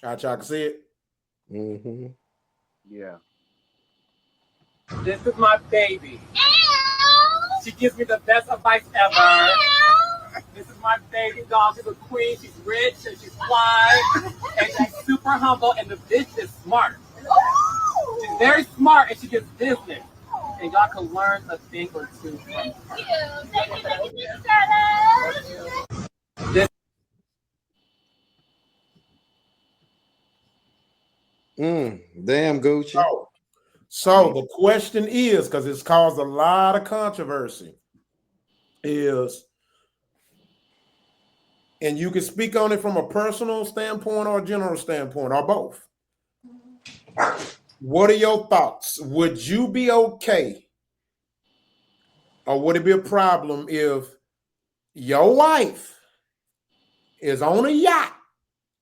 I can see it. Mm-hmm. Yeah. This is my baby. She gives me the best advice ever. This is my baby doll. She's a queen. She's rich and she's fly and she's super humble. And the bitch is smart. She's very smart and she gets business. And y'all can learn a thing or two from her. This Damn Gucci. So the question is, because it's caused a lot of controversy, is, and you can speak on it from a personal standpoint or a general standpoint or both. What are your thoughts? Would you be okay, or would it be a problem if your wife is on a yacht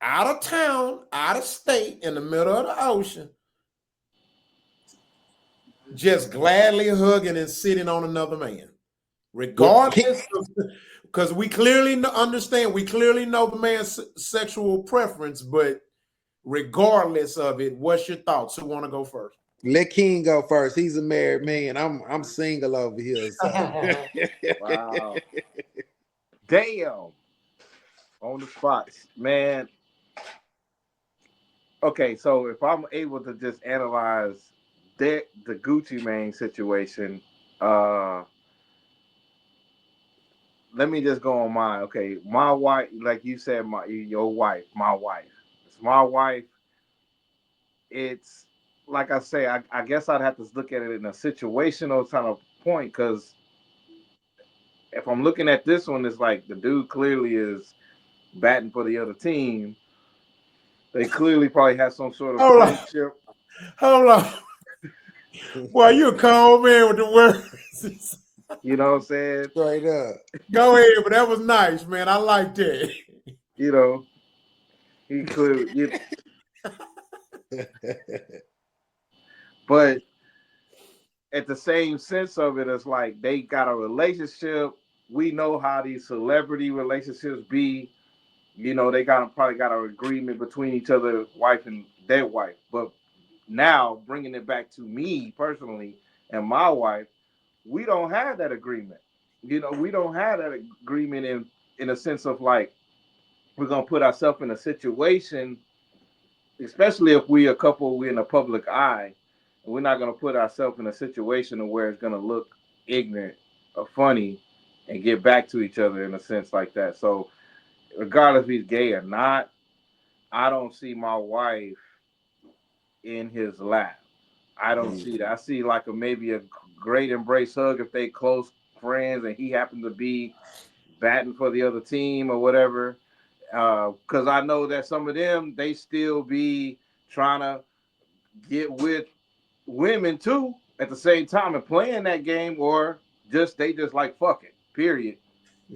out of town, out of state, in the middle of the ocean, just gladly hugging and sitting on another man, What? regardless of, because we clearly understand, we clearly know the man's sexual preference, but regardless of it, what's your thoughts? Who want to go first? Let King go first. He's a married man. I'm single over here. So. Wow. Damn. On the spot, man. Okay, so if I'm able to just analyze the Gucci Mane situation, uh, let me just go on mine. Okay, my wife, like you said, your wife, my wife. It's my wife. It's like I say, I guess I'd have to look at it in a situational kind of point because if I'm looking at this one, it's like the dude clearly is batting for the other team. They clearly probably have some sort of Hold on, friendship. hold on. Well, you a cold man with the words. You know what I'm saying? Straight up. Go ahead, but that was nice, man. I like that. You know, he clearly. But at the same sense of it, it's like they got a relationship. We know how these celebrity relationships be. You know, they probably got an agreement between each other, wife and their wife. But now bringing it back to me personally and my wife, we don't have that agreement. You know, we don't have that agreement in a sense of like we're gonna put ourselves in a situation, especially if we a couple, we in a public eye, and we're not gonna put ourselves in a situation where it's gonna look ignorant or funny and get back to each other in a sense like that. So regardless if he's gay or not, I don't see my wife in his lap. I don't see that. I see like maybe a great embrace hug if they close friends and he happened to be batting for the other team or whatever. Because I know that some of them they still be trying to get with women too at the same time and playing that game, or they just like fucking period.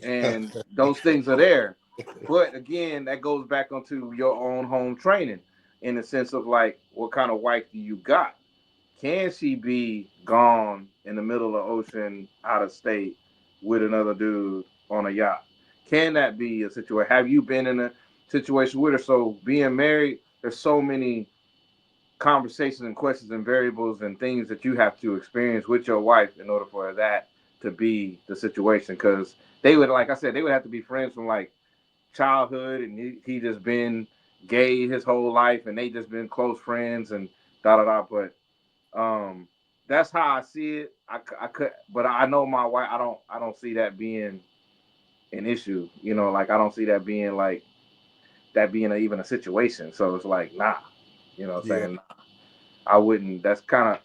And those things are there. But again, that goes back onto your own home training in the sense of like, what kind of wife do you got? Can she be gone in the middle of the ocean, out of state, with another dude on a yacht? Can that be a situation? Have you been in a situation with her? So being married, there's so many conversations and questions and variables and things that you have to experience with your wife in order for that to be the situation. Because they would, like I said, they would have to be friends from like childhood, and he just been gay his whole life, and they just been close friends and da da da. But that's how I see it. I could, but I know my wife. I don't see that being an issue. You know, like I don't see that being like that being even a situation. So it's like nah. You know what I'm Yeah. saying? I wouldn't. That's kind of.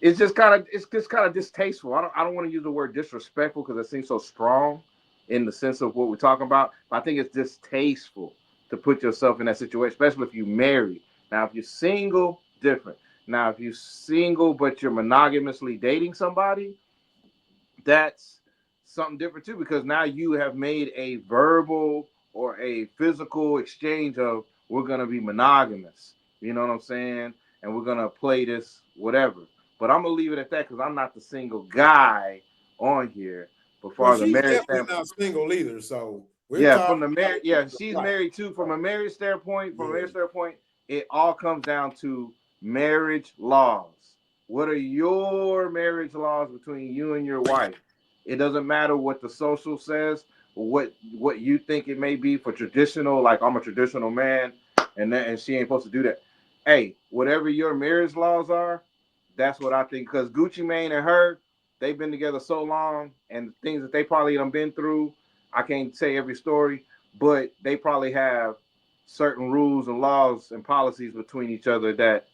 It's just kind of distasteful. I don't want to use the word disrespectful because it seems so strong in the sense of what we're talking about. But I think it's distasteful to put yourself in that situation, especially if you're married. Now, if you're single, different. Now, if you're single but you're monogamously dating somebody, that's something different too, because now you have made a verbal or a physical exchange of we're gonna be monogamous. You know what I'm saying? And we're gonna play this whatever. But I'm gonna leave it at that because I'm not the single guy on here. But Well, far the she's marriage definitely standpoint, not single either. So we're yeah, talking from the about marriage, yeah, she's right. married too. From a marriage standpoint, Yeah. it all comes down to marriage laws. What are your marriage laws between you and your wife? It doesn't matter what the social says or what you think it may be for traditional. Like I'm a traditional man, and she ain't supposed to do that. Hey, whatever your marriage laws are, that's what I think. Because Gucci Mane and her, they've been together so long, and the things that they probably done been through, I can't say every story, but they probably have certain rules and laws and policies between each other that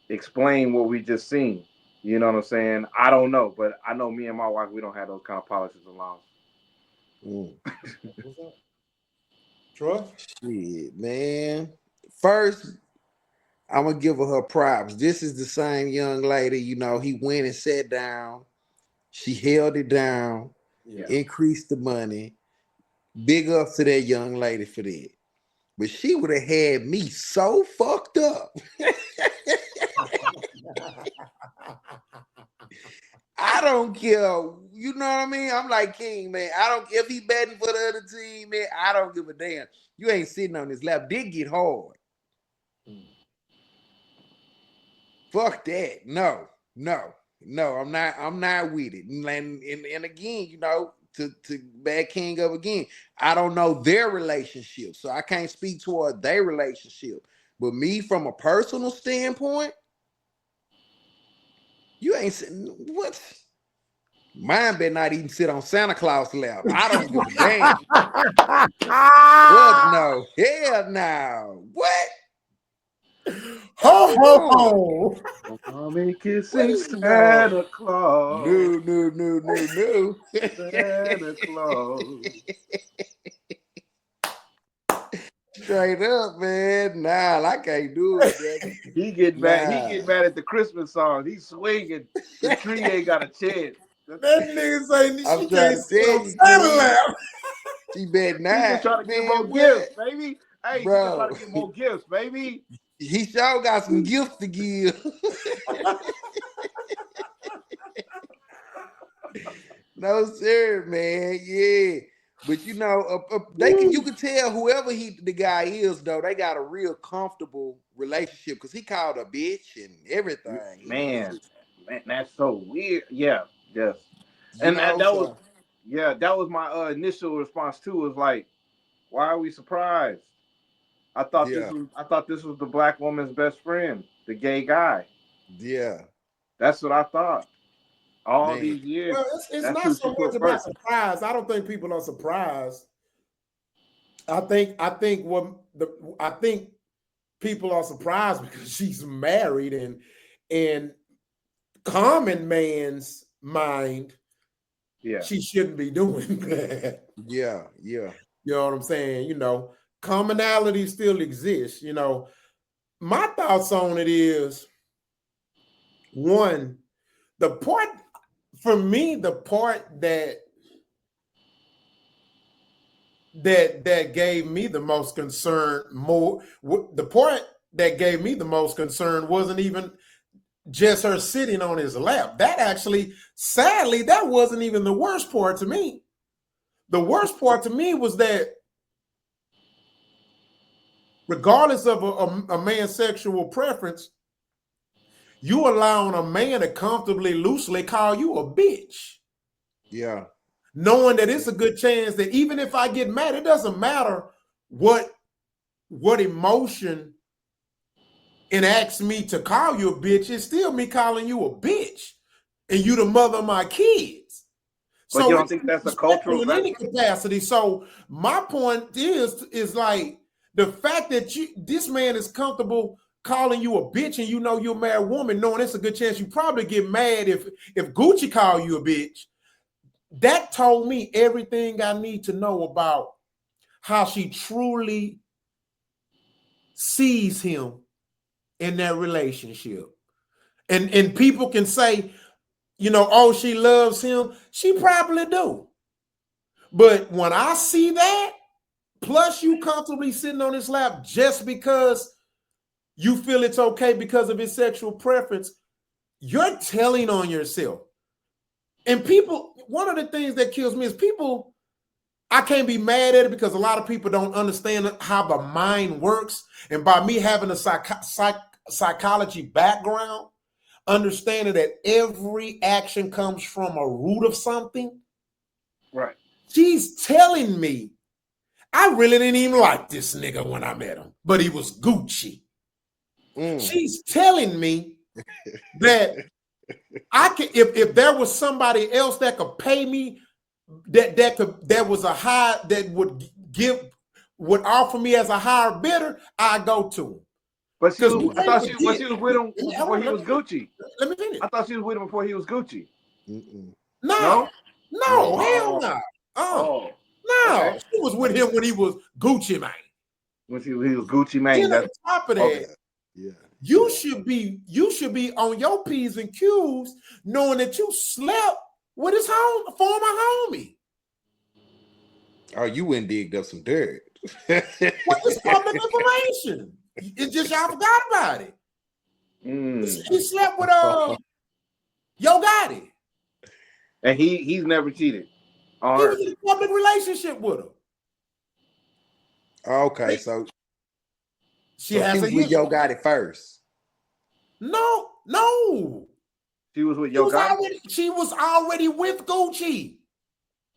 explain what we just seen. You know what I'm saying? I don't know, but I know me and my wife, we don't have those kind of policies and laws. What's up? Trust? Shit, man. First, I'm gonna give her props. This is the same young lady, you know, he went and sat down. She held it down, Yeah. increased the money. Big up to that young lady for that. But she would have had me so fucked up. I don't care. You know what I mean? I'm like King, man. I don't if he betting for the other team, man. I don't give a damn. You ain't sitting on his lap. Did get hard. Fuck that. No. I'm not with it. And again, you know, to back King up again. I don't know their relationship, so I can't speak toward their relationship. But me, from a personal standpoint, you ain't sitting. What? Mine better not even sit on Santa Claus' lap. I don't give a damn. Fuck no. Hell no. What? Ho, ho, ho. Mommy What kissing is going? Santa Claus. No. Santa Claus. Straight up, man. Nah, I can't do it, brother. He get mad. He Nah. get mad at the Christmas songs. He's swinging. The tree ain't got a chance. That nigga saying I'm she trying can't to sit tell on you, Santa King. lap. She bet She not. just trying to get more Man, gifts, what? baby. Hey, she just trying Bro, to get more gifts, baby. he sure got some gifts to give. No, sir, man. Yeah. But you know, you can tell whoever the guy is, though, they got a real comfortable relationship because he called a bitch and everything. Man, that's so weird. Yeah, yes. You And that, know, that was, so yeah, that was my initial response too. Was like, why are we surprised? yeah, I thought this was the black woman's best friend, the gay guy. yeah, That's what I thought. All man. these years, Well, it's that's not who she so much put about first. surprise. I don't think people are surprised. I think people are surprised because she's married and common man's mind, Yeah, she shouldn't be doing that. Yeah. You know what I'm saying? You know, commonality still exists. You know, my thoughts on it is one, the part for me, the part that gave me the most concern the part that gave me the most concern wasn't even just her sitting on his lap. That actually, sadly, that wasn't even the worst part to me. The worst part to me was that regardless of a man's sexual preference, you allowing a man to comfortably, loosely call you a bitch. Yeah. Knowing that it's a good chance that even if I get mad, it doesn't matter what emotion enacts me to call you a bitch. It's still me calling you a bitch, and you the mother of my kids. but you So don't it's think that's a disrespectful cultural? in any capacity. So my point is like the fact that this man is comfortable calling you a bitch, and you know you're a married woman, knowing it's a good chance you probably get mad if Gucci call you a bitch. That told me everything I need to know about how she truly sees him in that relationship. And people can say, you know, oh, she loves him. She probably do. But when I see that, plus you comfortably sitting on his lap just because you feel it's okay because of his sexual preference, you're telling on yourself. And people, one of the things that kills me is people I can't be mad at it because a lot of people don't understand how the mind works. And by me having a psychology background, understanding that every action comes from a root of something, Right. she's telling me, I really didn't even like this nigga when I met him, but he was Gucci. She's telling me that I can, if there was somebody else that could pay me, that was a high, that would offer me as a higher bidder, I go to him. But she was, I thought forget- she was with him before he was Gucci. Let me finish. I thought she was with him before he was Gucci. No, No? hell no. Oh, No, okay. she was with him when he was Gucci man. When he was Gucci man. Then on That's top of that, okay. Yeah. you should be on your P's and Q's knowing that you slept with his former homie. Oh, you went and digged up some dirt. What is public information? It's just y'all forgot about it. He slept with Yo Gotti. And he's never cheated on He her. was in a public relationship with her. Okay, so She has he a was with history. Yo Gotti first. No. She was with Yo Gotti. She was already with Gucci.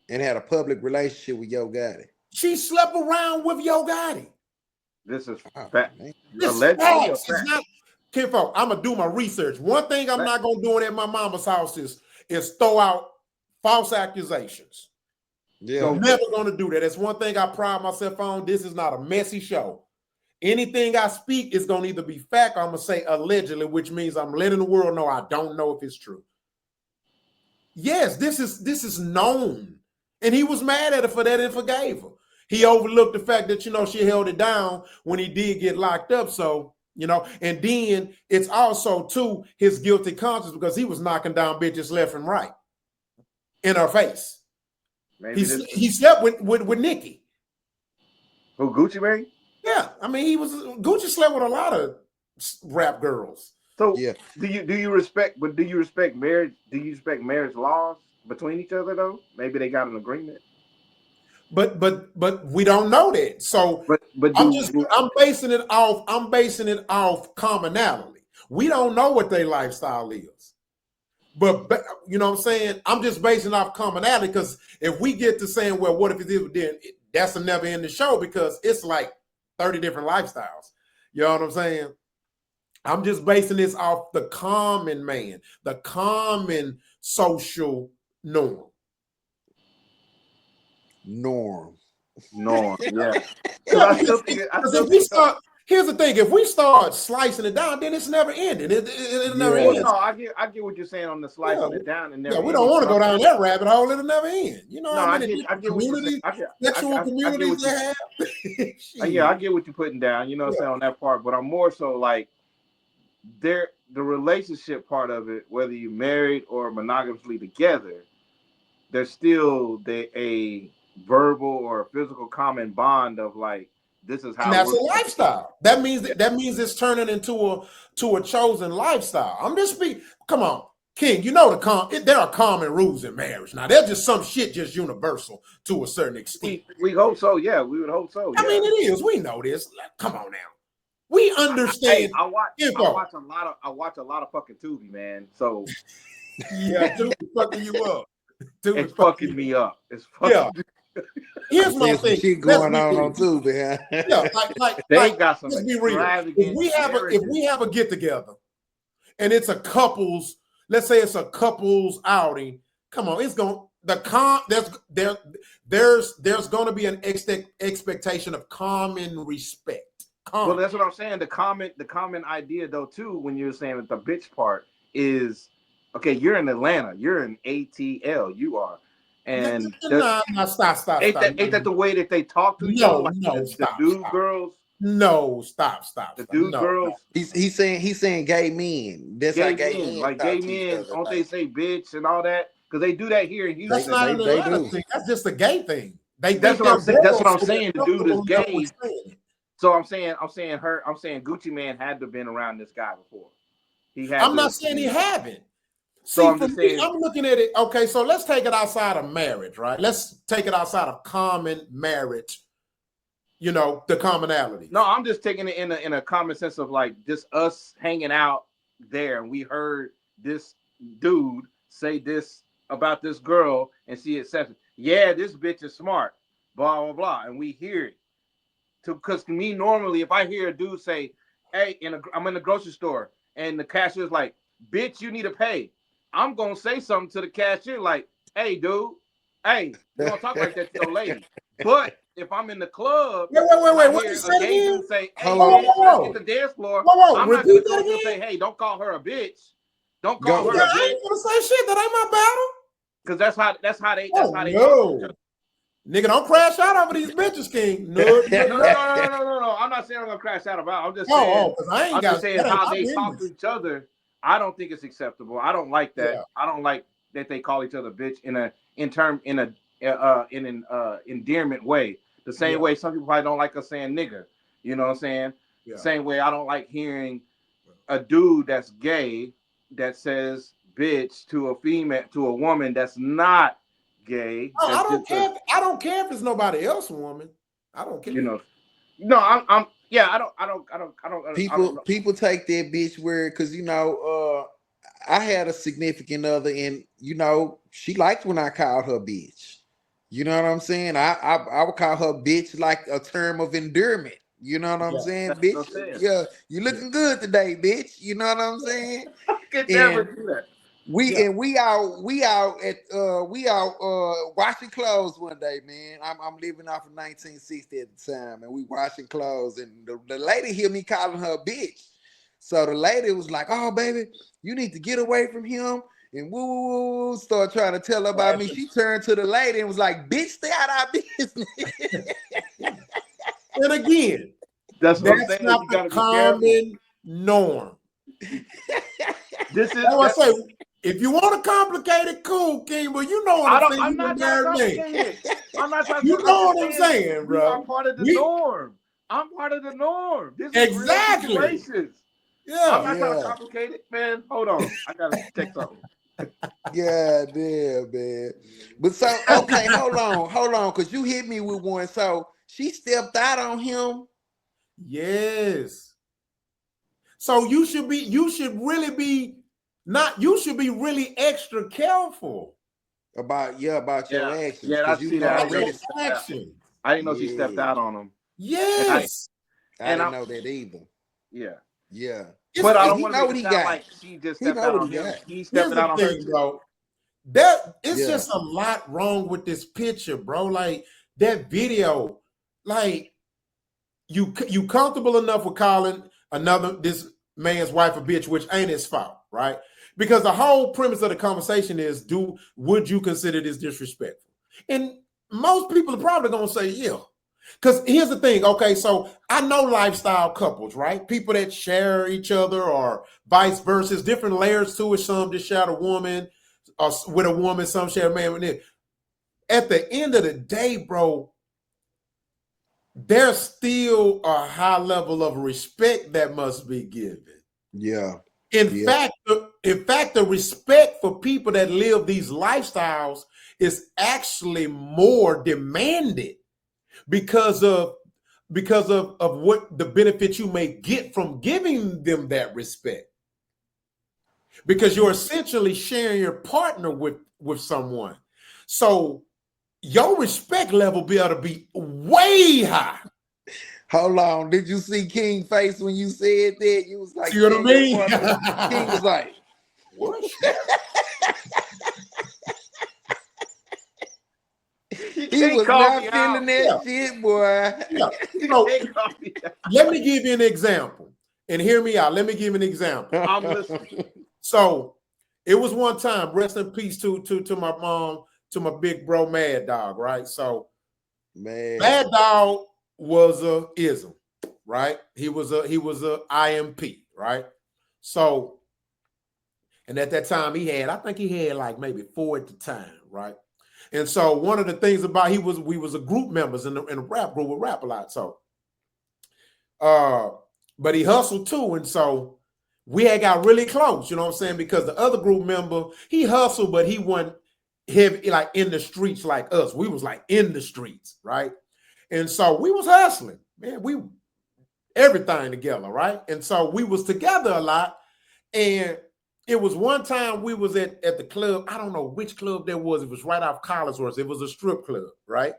And had a public relationship with Yo Gotti. She slept around with Yo Gotti. This is Oh, fact. man. Allegedly or It's fact? not, Kinfolk, I'm gonna do my research. One thing I'm not gonna do at my mama's house is throw out false accusations. Yeah. So- I'm never gonna do that. That's one thing I pride myself on. This is not a messy show. Anything I speak is gonna either be fact or I'm gonna say allegedly, which means I'm letting the world know I don't know if it's true. Yes, this is known. And he was mad at her for that and forgave her. He overlooked the fact that, she held it down when he did get locked up. So, and then it's also, too, his guilty conscience because he was knocking down bitches left and right in her face. He slept with Nikki. Who, Gucci Mane? Yeah, I mean, Gucci slept with a lot of rap girls. So Yeah. do you respect marriage? Do you respect marriage laws between each other though? Maybe they got an agreement. But we don't know that. So But I'm basing it off commonality. We don't know what their lifestyle is. But you know what I'm saying? I'm just basing off commonality because if we get to saying, well, what if it is, then that's a never ending show because it's like 30 different lifestyles. You know what I'm saying? I'm just basing this off the common man, the common social norm. Yeah. Here's the thing: if we start slicing it down, then it's never ending. It never ends. No, I get what you're saying on the slicing it down and never. Yeah, we don't want to go down that rabbit hole. It'll never end. I get what you're saying. Sexual communities they have. Yeah, I get what you're putting down. You know what I'm saying on that part, but I'm more so like the relationship part of it, whether you're married or monogamously together, there's still a verbal or physical common bond of like this is how. And that's a lifestyle. That means it's turning into a chosen lifestyle. I'm just come on, King. There are common rules in marriage. Now there's just some shit just universal to a certain extent. We hope so. Yeah, we would hope so. I mean, it is. We know this. Come on now. We understand. I watch a lot of fucking Tubi, man. So yeah, Tubi fucking you up. It's fucking me up. It's fucking. Here's my thing. Shit going on Tubi, huh? Yeah, like they got some. Let's be real. If we have a get together, and it's a couples, let's say it's a couples outing. Come on, it's going there's going to be an expectation of common respect. Well, that's what I'm saying. The common idea though too, when you're saying that the bitch part is, okay, you're in Atlanta, you're in ATL, you are, and stop. Ain't that the way that they talk to each other? The dude girls. No, stop. The dude girls. He's saying gay men. That's how gay men. Like gay men, don't they say bitch and all that? Because they do that here in Houston. That's not an Atlanta thing. That's just a gay thing. That's what I'm saying. That's what I'm saying. The dude is gay. So I'm saying Gucci Mane had to have been around this guy before. I'm not saying he haven't. So See, I'm for just me, saying. I'm looking at it. Okay, so let's take it outside of marriage, right? Let's take it outside of common marriage. You know, the commonalities. No, I'm just taking it in a common sense of like just us hanging out there, and we heard this dude say this about this girl, and she accepts it. Yeah, this bitch is smart, blah blah blah, and we hear it. Because me normally, if I hear a dude say, "Hey, I'm in the grocery store," and the cashier's like, "Bitch, you need to pay," I'm gonna say something to the cashier like, "Hey, dude, hey, you don't talk like that to your lady." But if I'm in the club and I What you hear a said gay again? dude say, "Hey, Hold Whoa, on. bitch, whoa, let's hit whoa, the dance floor," whoa, whoa! I'm not gonna Repeat go that up there again. and say, "Hey, don't call her a bitch. Don't call Go. her Yeah, a I bitch," ain't gonna say shit. That ain't my battle. because that's Oh how they talk to each other. no, nigga, don't crash out over these bitches, King. No, no, No, no, no, no. no, no, no, no. I'm not saying I'm gonna crash out about. Because I ain't I'm just got saying that. Ain't how my they talk to business. each other. I don't think it's acceptable. I don't like that. Yeah, I don't like that they call each other bitch in an endearment way. The same yeah, way some people probably don't like us saying nigga. You know what I'm saying? The yeah. same way I don't like hearing a dude that's gay that says bitch to a female to a woman that's not gay. Oh, I That's don't just a care. I don't care if it's nobody else, woman. I don't care. you know. No, I'm yeah. I don't know. People take that bitch word because I had a significant other, and she liked when I called her bitch. You know what I'm saying? I would call her bitch like a term of endearment. You know what I'm Yeah, saying, That's bitch? what I'm saying. Yeah, you yeah, looking good today, bitch. You know what I'm saying? I could never And do that. yeah. we out washing clothes one day, man. I'm living off of 1960 at the time, and we washing clothes, and the lady hear me calling her a bitch. So the lady was like, "Oh, baby, you need to get away from him." And woo, woo, woo, woo, start trying to tell her about me. She turned to the lady and was like, "Bitch, stay out of our business." And again, That's what I'm that's saying. not You the got to be careful. common norm. This is That's why that. I say, if you want to complicate it, cool, King, but you know what I I'm don't. saying. I'm You a not trying to married man. complicate it. I'm not trying You to. I'm know just what I'm saying saying, we are bro. part of the We norm. I'm part of the norm. This is real exactly. situations. I'm Yeah. not trying to Yeah. complicate it, man. Hold on. I gotta check something. God damn, man. But so, okay, hold on, because you hit me with one. So she stepped out on him. Yes. So you should really be not, you should be really extra careful About your Yeah, actions, yeah. I because you see done that. I didn't know your already. she stepped out. actions. I didn't know she stepped Yeah, out on him, and Yes. I and didn't I know that either. yeah. Yeah, But I don't he want to know make what it he sound got. like she just He stepped know out what he on him. got. She's Here's stepping the out on her thing, too. bro. That it's Yeah, just a lot wrong with this picture, bro. Like that video, like you comfortable enough with calling this man's wife a bitch, which ain't his fault, right? Because the whole premise of the conversation is, would you consider this disrespectful? And most people are probably gonna say, yeah. Because here's the thing, okay, so I know lifestyle couples, right? People that share each other or vice versa, different layers to it. Some just share a woman, or with a woman, some share a man with it. At the end of the day, bro, there's still a high level of respect that must be given. yeah, In yeah, fact, the respect for people that live these lifestyles is actually more demanded because of what the benefit you may get from giving them that respect. Because you're essentially sharing your partner with someone. So your respect level be able to be way high. Hold on. Did you see King face when you said that? You was like See what I sharing your mean? partner. King was like, What? You he can't was call me not out. feeling that Yeah, shit, boy. yeah. You So can't call me out. let me give you an example. And hear me out. Let me give you an example. I'm listening. So it was one time, rest in peace to my mom, to my big bro Mad Dog, right? So Man, Mad Dog was a ism, right? He was a IMP, right? So, and at that time I think he had like maybe 4 at the time, right? And so one of the things about we was a group members in a rap group, we rap a lot. So but he hustled too. And so we had got really close, you know what I'm saying? Because the other group member, he hustled, but he wasn't heavy, like in the streets like us. We was like in the streets, right? And so we was hustling, man. We everything together, right? And so we was together a lot. And it was one time we was at the club. I don't know which club there was. It was right off Collinsworth. It was a strip club, right?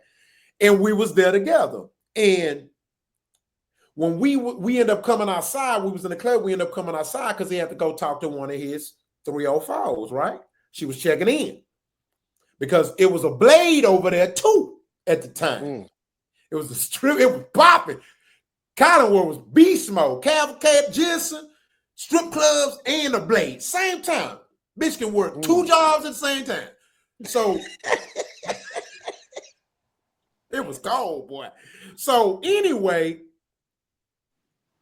And we was there together. And when we ended up coming outside, we was in the club, we ended up coming outside because he had to go talk to one of his 304s, right? She was checking in because it was a blade over there too at the time. It was a strip, it was popping. Collinwood was beast mode, Cavalcade, Jensen, strip clubs, and a blade. Same time. Bitch can work 2 jobs at the same time. So it was cold, boy. So anyway,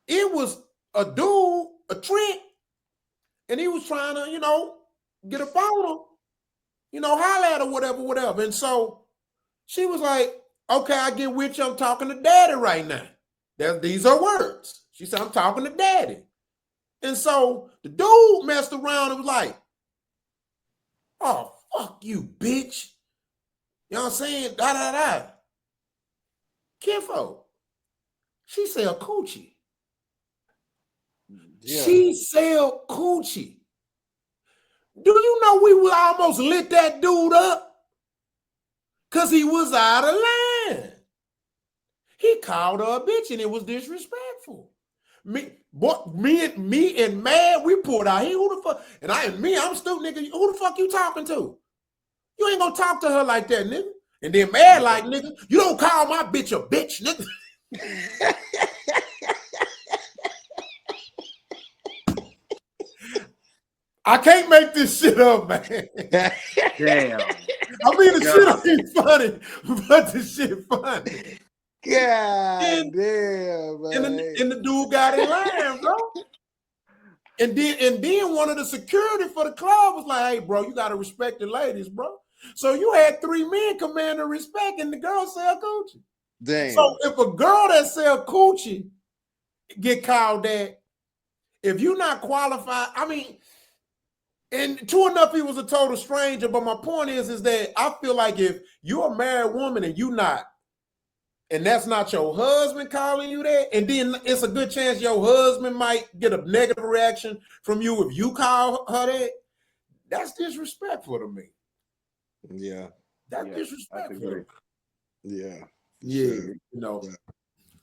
it was a dude, a trick, and he was trying to, get a photo, holler at her, whatever. And so she was like, okay, I get with you. I'm talking to daddy right now. These are words. She said, I'm talking to daddy. And so the dude messed around and was like, oh, fuck you, bitch. You know what I'm saying? Da. Kinfolk. She sell coochie. Yeah. She sell coochie. Do you know we would almost lit that dude up? Because he was out of line. He called her a bitch and it was disrespectful. Me and Mad, we pulled out. Who the fuck? And I'm stupid, nigga. Who the fuck you talking to? You ain't gonna talk to her like that, nigga. And then Mad like, nigga, you don't call my bitch a bitch, nigga. I can't make this shit up, man. Damn. I mean, the shit ain't funny, but the shit funny. God damn, man. And the dude got in line, bro. And then one of the security for the club was like, hey, bro, you got to respect the ladies, bro. So you had 3 men commanding respect and the girl sell coochie. Damn. So if a girl that sell coochie get called that, if you're not qualified, I mean, and true enough, he was a total stranger. But my point is that I feel like if you're a married woman and you not, and that's not your husband calling you that, and then it's a good chance your husband might get a negative reaction from you if you call her that, that's disrespectful to me. Yeah. That's disrespectful. Yeah. Yeah.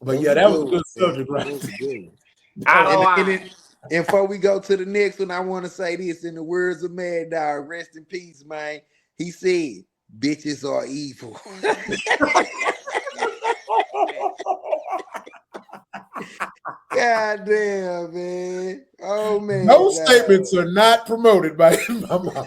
But yeah, that was a good subject, right? And before we go to the next one, I want to say this in the words of Mad Dog, rest in peace, man. He said, bitches are evil. God damn, man. Oh, man. No statements are not promoted by my mom.